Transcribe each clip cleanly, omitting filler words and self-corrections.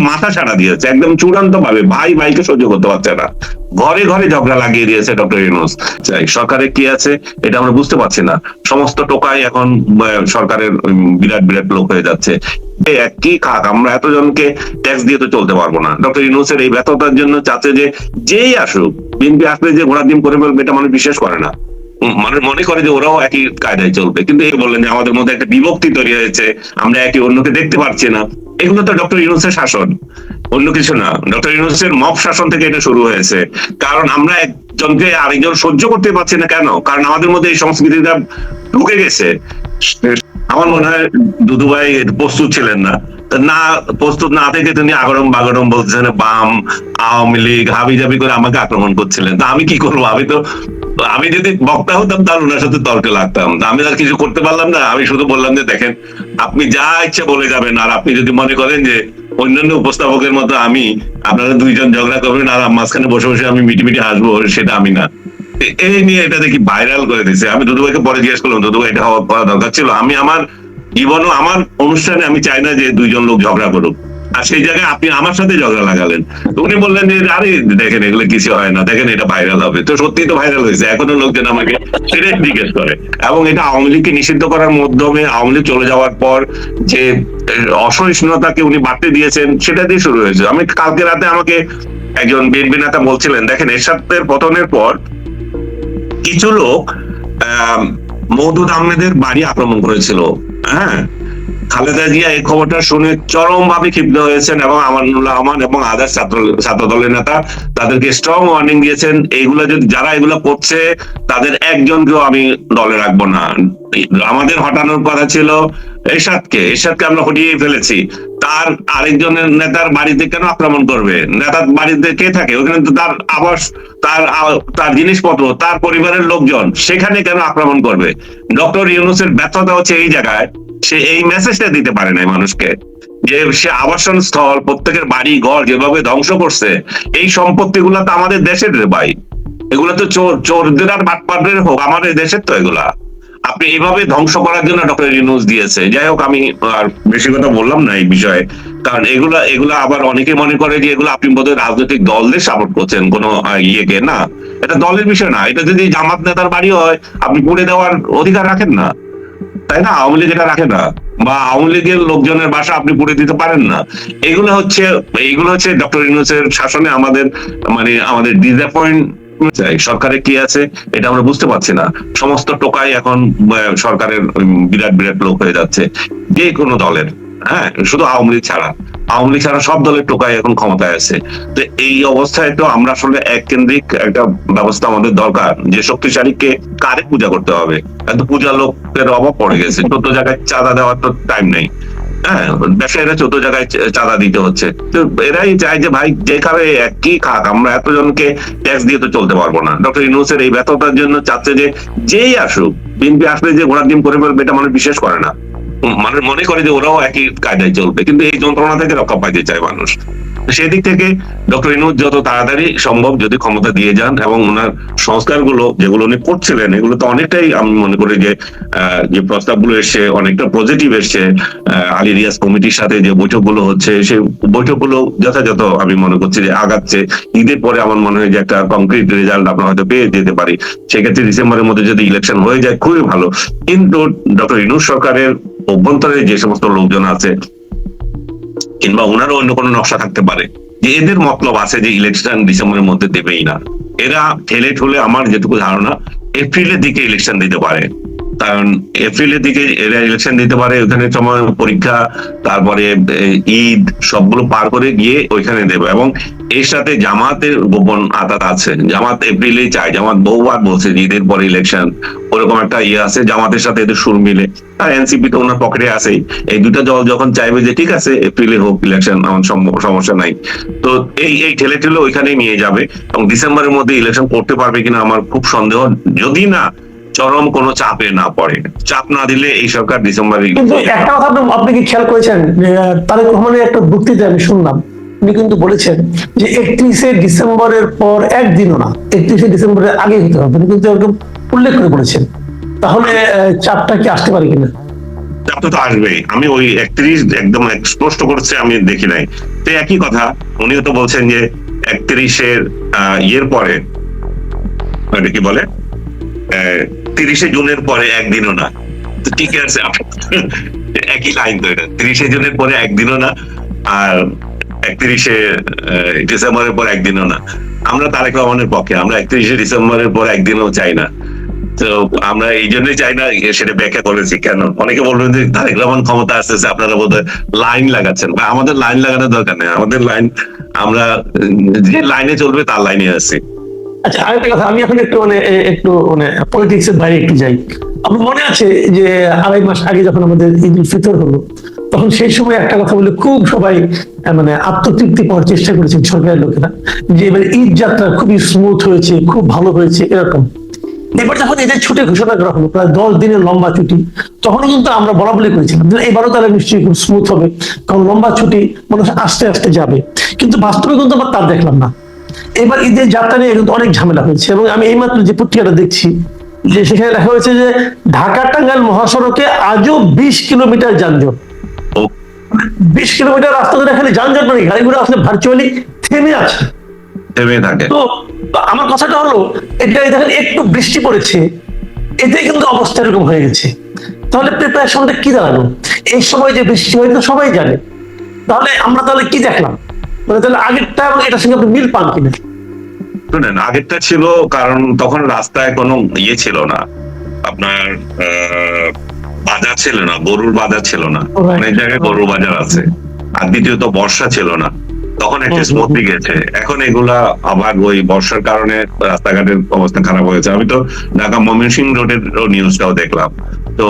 মাথা ছাড়া দিয়েছে একদম চূড়ান্ত ভাবে, ভাই ভাইকে সহ্য করতে পারছে না, ঘরে ঘরে ঝগড়া লাগিয়ে দিয়েছে ডক্টর ইউনূস। সরকারে কি আছে এটা আমরা বুঝতে পারছি না, সমস্ত টোকাই এখন সরকারের বিরাট বিরাট লোক হয়ে যাচ্ছে। কি খাক, আমরা এতজনকে ট্যাক্স দিয়ে তো চলতে পারবো না। ডক্টর ইউনূসের এই ব্যর্থতার জন্য চাচ্ছে যে যেই আসুক, বিএনপি আসলে যে ঘোড়ার ডিম করে ফেলবে এটা মানুষ বিশ্বাস করে না, মানুষ মনে করে যে ওরাও একই কায়দায় চলবে। কিন্তু এই বললেন যে আমাদের মধ্যে একটা বিভক্তি তৈরি হয়েছে, আমরা একে অন্যকে দেখতে পারছি না, এগুলো তো ডক্টর ইউনূসের শাসন, অন্য কিছু না। ডক্টর ইউনূসের মব শাসন থেকে এটা শুরু হয়েছে, কারণ আমরা একজনকে আরেকজন সহ্য করতে পারছি না। কেন? কারণ আমাদের মধ্যে এই সংস্কৃতিটা ঢুকে গেছে। আমার মনে হয় দুদু ভাই প্রস্তুত ছিলেন না, না প্রস্তুত না থেকে তিনি আগরম বাগরম বলছেন, বাম আওয়ামী লীগ হাবি জাবি করে আমাকে আক্রমণ করছিলেন। তা আমি কি করবো? আমি যদি বক্তা হতাম তাহলে ওনার সাথে তর্কে লাগতাম। আমি আর কিছু করতে পারলাম না, আমি শুধু বললাম যে দেখেন আপনি যা ইচ্ছা বলে যাবেন, আর আপনি যদি মনে করেন যে অন্যান্য উপস্থাপকের মতো আমি আপনারা দুইজন ঝগড়া করবেন আর মাঝখানে বসে বসে আমি মিটি মিটি হাসবো, সেটা আমি না। এই নিয়ে এটা দেখি ভাইরাল করে দিচ্ছে। আমি দুদু ভাইকে পরে জিজ্ঞেস করলাম, দুদু ভাই এটা করা দরকার ছিল? আমি আমার জীবনও আমার অনুষ্ঠানে আমি চাই না যে দুইজন লোক ঝগড়া করুক, আর সেই জায়গায় আপনি আমার সাথে ঝগড়া লাগালেন। উনি বললেন যে আরে দেখেন এগুলো কিছু হয় না, দেখেন এটা ভাইরাল হবে। তো সত্যি তো ভাইরাল হয়েছে, এখনো লোকজন আমাকে সেটাই জিজ্ঞেস করে। এবং এটা আওয়ামী লীগকে নিষিদ্ধ করার মাধ্যমে আওয়ামী লীগ চলে যাওয়ার পর যে অসহিষ্ণুতাকে উনি বাড়তে দিয়েছেন সেটা দিয়ে শুরু হয়েছে। আমি কালকে রাতে আমাকে একজন বিএনপি নেতা বলছিলেন, দেখেন এরশাদের পতনের পর কিছু লোক মওদুদ আহমেদের বাড়ি আক্রমণ করেছিল। হ্যাঁ, খালেদা জিয়া এই খবরটা শুনে চরম ভাবে ক্ষিপ্ত হয়েছেন এবং আমানুল্লাহ রহমান এবং আদার্স ছাত্র দলের নেতা তাদেরকে স্ট্রং ওয়ার্নিং দিয়েছেন, এইগুলা যদি যারা এগুলো করছে তাদের একজনকেও আমি দলে রাখবো না। আমাদের হটানোর কথা ছিল এরশাদকে আমরা হটিয়ে ফেলেছি, তার আরেকজনের নেতার বাড়িতে কেন আক্রমণ করবে? নেতার বাড়িতে কে থাকে? ওখানে তো তার আবাস, তার জিনিসপত্র, তার পরিবারের লোকজন, সেখানে কেন আক্রমণ করবে? ডক্টর ইউনূসের ব্যর্থতা হচ্ছে এই জায়গায়, সে এই মেসেজটা দিতে পারে নাই মানুষকে, যে সে আবাসন স্থল, প্রত্যেকের বাড়ি ঘর যেভাবে ধ্বংস করছে, এই সম্পত্তি গুলা তো আমাদের দেশের রে ভাই, এগুলো তো চোরদের আর বাটপাটের হোক, আমাদের দেশের তো এগুলা। আপনি এইভাবে ধ্বংস করার জন্য ডক্টর ইউনূস দিয়েছে। যাই হোক, আমি আর বেশি কথা বললাম না এই বিষয়ে, কারণ এগুলা আবার অনেকে মনে করে যে এগুলো আপনি বোধহয় রাজনৈতিক দলদের সাপোর্ট করছেন, কোন ইয়েকে না, এটা দলের বিষয় না। এটা যদি জামাত নেতার বাড়ি হয় আপনি পুড়ে দেওয়ার অধিকার রাখেন না, তাই না? আওয়ামী লীগ এটা রাখে না, বা আওয়ামী লীগের লোকজনের বাসা আপনি পুড়ে দিতে পারেন না। এগুলো হচ্ছে ডক্টর ইউনূসের শাসনে আমাদের ডিসঅ্যাপয়েন্ট। সরকারে কি আছে এটা আমরা বুঝতে পারছি না, সমস্ত টোকাই এখন সরকারের বিরাট বিরাট লোক হয়ে যাচ্ছে যে কোনো দলের। হ্যাঁ, শুধু আওয়ামী লীগ ছাড়া সব দলের টোকাই এখন ক্ষমতায় আছে। তো এই অবস্থায় তো আমরা আসলে এক কেন্দ্রিক একটা ব্যবস্থা আমাদের দরকার, যে শক্তিশালীকে কারে পূজা করতে হবে। এত পূজা লোকের অভাব পড়ে গেছে, 14 জায়গায় চাঁদা দেওয়ার তো টাইম নেই। হ্যাঁ, ব্যবসায়ীরা 14 জায়গায় চাঁদা দিতে হচ্ছে। তো এরাই চায় যে ভাই যে খাবে একই খাক, আমরা এতজনকে ট্যাক্স দিয়ে তো চলতে পারবো না। ডক্টর ইউনূসের এই ব্যর্থতার জন্য চাচ্ছে যে যেই আসুক, বিএনপি আসলে যে ঘোড়ার ডিম করে ফেলবে এটা মানুষ বিশ্বাস করে না, মানুষ মনে করে যে ওরাও একই কায়দায় চলবে। কিন্তু এই যন্ত্রণা থেকে রক্ষা পাইতে চায় মানুষ। সেদিক থেকে ডক্টর ইউনূস যত তাড়াতাড়ি সম্ভব যদি ক্ষমতা দিয়ে যান, এবং ওনার সংস্কারগুলো যেগুলো উনি করছিলেন এগুলো তো অনেকটাই আমি মনে করি যে প্রস্তাবগুলো এসছে অনেকটা পজিটিভ এসছে। আলী রিয়াজ কমিটির সাথে যে বৈঠকগুলো হচ্ছে সেই বৈঠকগুলো যথাযথ আমি মনে করছি যে আগাচ্ছে। ঈদের পরে আমার মনে হয় যে একটা কংক্রিট রেজাল্ট আমরা হয়তো পেয়ে যেতে পারি। সেক্ষেত্রে ডিসেম্বরের মধ্যে যদি ইলেকশন হয়ে যায় খুবই ভালো। কিন্তু ডক্টর ইউনূস সরকারের অভ্যন্তরে যে সমস্ত লোকজন আছে, কিংবা ওনারও অন্য কোনো নকশা থাকতে পারে, যে এদের মতলব আছে যে ইলেকশন ডিসেম্বরের মধ্যে দেবেই না। এরা ঠেলে ঠুলে আমার যেটুকু ধারণা এপ্রিলের দিকে ইলেকশন দিতে পারে, কারণ এপ্রিলের দিকে এরা ইলেকশন দিতে পারে, ওখানে সময় পরীক্ষা, তারপরে ঈদ সবগুলো পার করে গিয়ে ওইখানে দেবে। এবং এর সাথে জামাতের গোপন আঘাত আছে, জামাত এপ্রিলেই চায়, জামাত বহুবার বলছে ঈদের পরে ইলেকশন, ওরকম একটা ইয়ে আছে জামাতের সাথে এদের সুর মিলে। আর এনসিপি তো ওনার পকেটে আছে, এই দুটা দল যখন চাইবে যে ঠিক আছে এপ্রিলে হোক ইলেকশন, আমার সমস্যা নাই, তো এই ঠেলে ঠেলে ওইখানেই নিয়ে যাবে। এবং ডিসেম্বরের মধ্যে ইলেকশন করতে পারবে কিনা আমার খুব সন্দেহ, যদি না চরম কোনো চাপে না পড়ে। চাপ না দিলে এই সরকার ডিসেম্বরে। কিন্তু একটা কথা আপনি কি খেয়াল করেছেন, তারেক রহমানের একটা বক্তৃতা আমি শুনলাম, উনি কিন্তু বলেছেন যে 31শে ডিসেম্বরের পর একদিনও না, 31শে ডিসেম্বরের আগে হতে হবে, উনি কিন্তু একদম উল্লেখ করে বলেছেন। তাহলে চাপটা কি আসতে পারে কিনা? চাপ তো আসবেই। আমি ওই 31 একদম স্পষ্ট করছে আমি দেখি নাই, তো একই কথা, উনিও তো বলছেন যে 31-এর ইয়ের পরে, মানে কি বলে 30শে জুনের পরে একদিনও না। তো ঠিক আছে, একই লাইন তো এটা, 30শে জুনের পরে একদিনও না, আর 31শে ডিসেম্বরের পর একদিনও না। আমরা তারেক রহমানের পক্ষে, আমরা 31শে ডিসেম্বরের পর একদিনও চাই না। তো আমরা এই জন্যই চাই না, সেটা ব্যাখ্যা করেছি কেন। অনেকে বলবেন যে তারেক রহমান ক্ষমতা আসতেছে, আপনারা বোধহয় লাইন লাগাচ্ছেন, বা আমাদের লাইন লাগানোর দরকার নেই, আমাদের লাইন, আমরা যে লাইনে চলবে তার লাইনে আছি। আচ্ছা, আরেকটা কথা, আমি এখন একটু পলিটিক্স এর বাইরে একটু যাই। আমার মনে আছে যে 2.5 মাস আগে যখন আমাদের ঈদ উল ফিতর হলো, তখন সেই সময় একটা কথা বলে খুব সবাই আত্মতৃপ্তি পাওয়ার চেষ্টা করেছেন সরকারের লোকেরা, যে এবার ঈদ যাত্রা খুবই স্মুথ হয়েছে, খুব ভালো হয়েছে এরকম। এবার যখন এদের ছুটি ঘোষণা করা হলো, প্রায় 10 দিনের লম্বা ছুটি, তখন কিন্তু আমরা বলা বলি করেছিলাম যে এবারও তারা নিশ্চয়ই খুব স্মুথ হবে, কারণ লম্বা ছুটি মানুষ আস্তে আস্তে যাবে। কিন্তু বাস্তবে কিন্তু আবার তার দেখলাম না। এবার ঈদের যাত্রা নিয়ে কিন্তু অনেক ঝামেলা হয়েছে, এবং আমি এইমাত্র যে পত্রিকাটা দেখছি, যে সেখানে লেখা হয়েছে যে ঢাকা টাঙ্গাইল মহাসড়কে আজও 20 কিলোমিটার যানজট। 20 কিলোমিটার রাস্তা ধরে এখানে যানজট, মানে গাড়িগুলো আসলে ভার্চুয়ালি থেমে আছে, থেমে থাকে। তো আমার কথাটা হলো, এটা দেখেন একটু বৃষ্টি পড়েছে, এতে কিন্তু অবস্থা এরকম হয়ে গেছে। তাহলে প্রিপারেশনটা কি দাঁড়ালো? এই সময় যে বৃষ্টি হয় তো সবাই জানে, তাহলে আমরা তাহলে কি দেখলাম? মানে তাহলে আগেরটা এবং এটার সঙ্গে আপনি মিল পান কিনা? শুনেন, আগেরটা ছিল কারণ তখন রাস্তায় কোনো ইয়ে ছিল না, আপনার বাজার ছিল না, গরুর বাজার ছিল না, অনেক জায়গায় গরুর বাজার আছে। আর দ্বিতীয়ত বর্ষা ছিল না, তখন একটা স্মুথলি গেছে। এখন এগুলা আবার ওই বর্ষার কারণে রাস্তাঘাটের অবস্থা খারাপ হয়েছে। আমি তো ঢাকা ময়মনসিংহ রোডের নিউজটাও দেখলাম, তো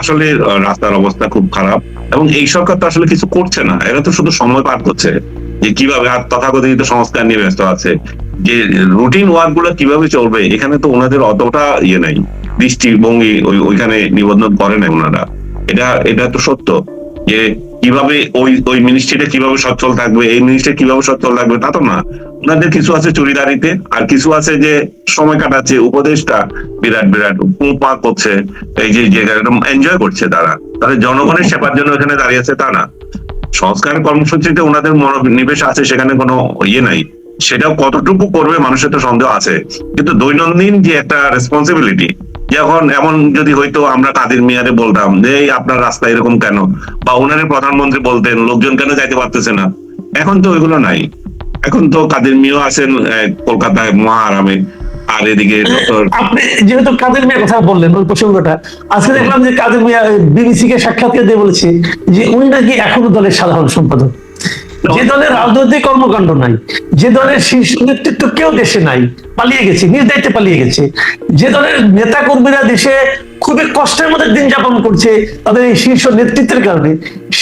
আসলে রাস্তার অবস্থা খুব খারাপ। এবং এই সরকার তো আসলে কিছু করছে না, এরা তো শুধু সময় পার করছে যে কিভাবে, আর তথাকথিত সংস্কার নিয়ে ব্যস্ত আছে, যে রুটিন ওয়ার্ক গুলো কিভাবে চলবে, এখানে তো ওনাদের অতটা ইয়ে নাই, দৃষ্টিভঙ্গি ওইখানে নিবন্ধন করে নাই ওনারা। এটা তো সত্য যে কিভাবে ওই মিনিস্ট্রিটা কিভাবে সচ্ছল থাকবে, এই মিনিস্ট্রি কিভাবে সচ্ছল থাকবে, তা তো না। ওনাদের কিছু আছে চুরিদারিতে, আর কিছু আছে যে সময় কাটাচ্ছে, উপদেশটা বিরাট বিরাট পা করছে, এই যে একদম এনজয় করছে তারা, তাদের জনগণের সেবার জন্য এখানে দাঁড়িয়ে আছে, তা না। সংস্কার কর্মসূচিতে ওনাদের মনোনিবেশ আছে, সেখানে কোনো ইয়ে নাই। সেটাও কতটুকু করবে মানুষের তো সন্দেহ আছে, কিন্তু দৈনন্দিন যে একটা রেসপন্সিবিলিটি, যখন এমন যদি হয়তো আমরা কাদের মিয়ারে বলতাম যে এই আপনার রাস্তা এরকম কেন, বা ওনারে প্রধানমন্ত্রী বলতেন লোকজন কেন যাইতে পারতেছে না, এখন তো ওইগুলো নাই। এখন তো কাদের মিয়া আছেন কলকাতায় মহারামে, আর এদিকে আপনি যেহেতু কাদের মিয়ার কথা বললেন ওই প্রসঙ্গটা, আজকে দেখলাম যে কাদের মিয়া বিবিসি কে সাক্ষাৎকার দিয়ে বলেছে যে উনি নাকি এখনো দলের সাধারণ সম্পাদক। যে দলের রাজনৈতিক কর্মকাণ্ড নাই, যে দলের শীর্ষ নেতৃত্ব কেউ দেশে নাই, পালিয়ে গেছে, নিজ দায়িত্বে পালিয়ে গেছে, যে দলের নেতা কর্মীরা দেশে খুবই কষ্টের মধ্যে দিন যাপন করছে তাদের এই শীর্ষ নেতৃত্বের কারণে,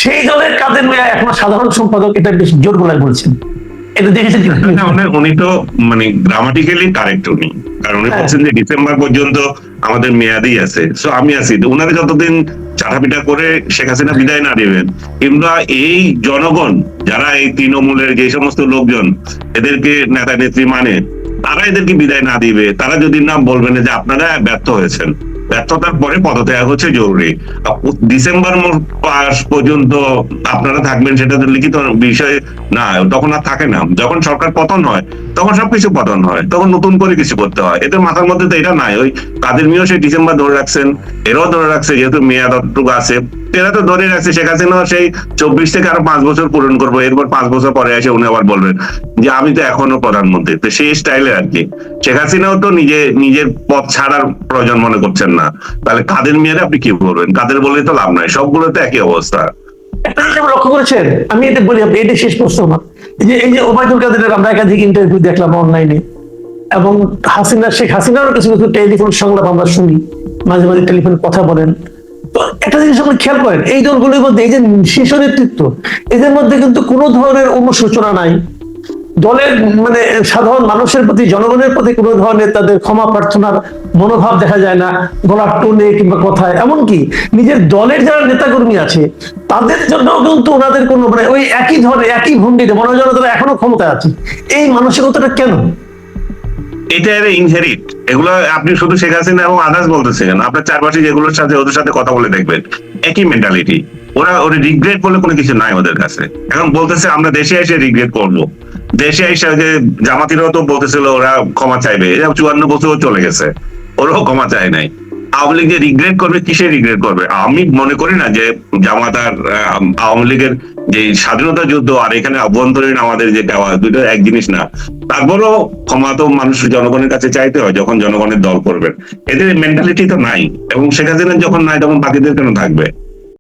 সেই দলের কাদের মিয়া এখনো সাধারণ সম্পাদক, এটা বেশ জোর গলায় বলছেন। এটা দেখেছেন কিনা? উনি তো মানে গ্রামাটিক্যালি কারেক্ট উনি, কারণ উনি বলছেন যে ডিসেম্বর পর্যন্ত আমাদের মেয়াদি আছে, সো আমি আছি, উনাদের যতদিন চাটাপিটা করে শেখ হাসিনা বিদায় না দিবেন, কিংবা এই জনগণ যারা এই তৃণমূলের যে সমস্ত লোকজন এদেরকে নেতা নেত্রী মানে, তারা এদেরকে বিদায় না দিবে, তারা যদি না বলবেন যে আপনারা ব্যর্থ হয়েছেন, ব্যর্থতার পরে পদত্যাগ হচ্ছে জরুরি। ডিসেম্বর মাস পর্যন্ত আপনারা থাকবেন সেটা তো লিখিত বিষয় না, তখন আর থাকে না। যখন সরকার পতন হয় তখন সবকিছু পতন হয়, তখন নতুন করে কিছু করতে হয়। এদের মাথার মধ্যে তো এটা নাই। ওই কাদের মিয়াও সেই ডিসেম্বর ধরে রাখছেন, এরাও ধরে রাখছে, যেহেতু মেয়াদ অতটুকু আছে, এরা তো ধরে রাখছে। শেখ হাসিনা সেই 24 থেকে আরো 5 বছর পূরণ করবো, এরপর 5 বছর পরে এসে উনি আবার বলবেন যে আমি তো এখনো প্রধানমন্ত্রী, তো সেই স্টাইলে আর কি। শেখ হাসিনাও তো নিজের পথ ছাড়ার প্রয়োজন মনে করছেন না, তাহলে কাদের মিয়ারে আপনি কি বলবেন? কাদের বলে তো লাভ নাই, সবগুলো তো একই অবস্থা। একটা জিনিস লক্ষ্য করেছেন, আমি এটা বলি, আপনি এটা শেষ প্রশ্ন আমার, এই যে ওবায়দুল কাদেরের আমরা একাধিক ইন্টারভিউ দেখলাম অনলাইনে, এবং শেখ হাসিনারও কিছু কিছু টেলিফোন সংলাপ আমরা শুনি, মাঝে মাঝে টেলিফোনে কথা বলেন। তো একটা জিনিস আপনি খেয়াল করেন, এই দলগুলির মধ্যে এই যে শীর্ষ নেতৃত্ব, এদের মধ্যে কিন্তু কোনো ধরনের অনুশোচনা নাই, দলের সাধারণ মানুষের প্রতি, জনগণের প্রতি কোনো ধরনের তাদের ক্ষমা প্রার্থনার মনোভাব দেখা যায় না, গলার টোনে কিংবা কথায়। এমনকি নিজের দলের যারা নেতাকর্মী আছে তাদের জন্য কিন্তু ওনাদের কোনো ওই একই ধরনের একই ভঙ্গিতে মনে হয় তারা এখনো ক্ষমতায় আছে। এই মানসিকতাটা কেন? এটা ইনহেরিট। এগুলো আপনি শুধু শেখ হাসিনা এবং আদার্স বলতেছেন, আপনার চারপাশে যেগুলোর সাথে ওদের সাথে কথা বলে দেখবেন একই মেন্টালিটি। ওরা রিগ্রেট বলে কোনো কিছু নাই ওদের কাছে। এখন বলতেছে আমরা দেশে এসে রিগ্রেট করব। দেশে এসে যে জামাতিরাও তো বলতেছিল ওরা ক্ষমা চাইবে, 54 বছরও চলে গেছে, ওরাও ক্ষমা চায় নাই। আওয়ামী লীগ যে রিগ্রেট করবে, কিসে রিগ্রেট করবে? আমি মনে করি না যে জামাত আর আওয়ামী লীগের যে স্বাধীনতা যুদ্ধ আর এখানে অভ্যন্তরীণ আমাদের যে দেওয়া, দুটো এক জিনিস না। তারপরও ক্ষমা তো মানুষ জনগণের কাছে চাইতে হয় যখন জনগণের দল করবেন। এদের মেন্টালিটি তো নাই, এবং শেখ হাসিনা যখন নাই তখন বাকিদের কেন থাকবে?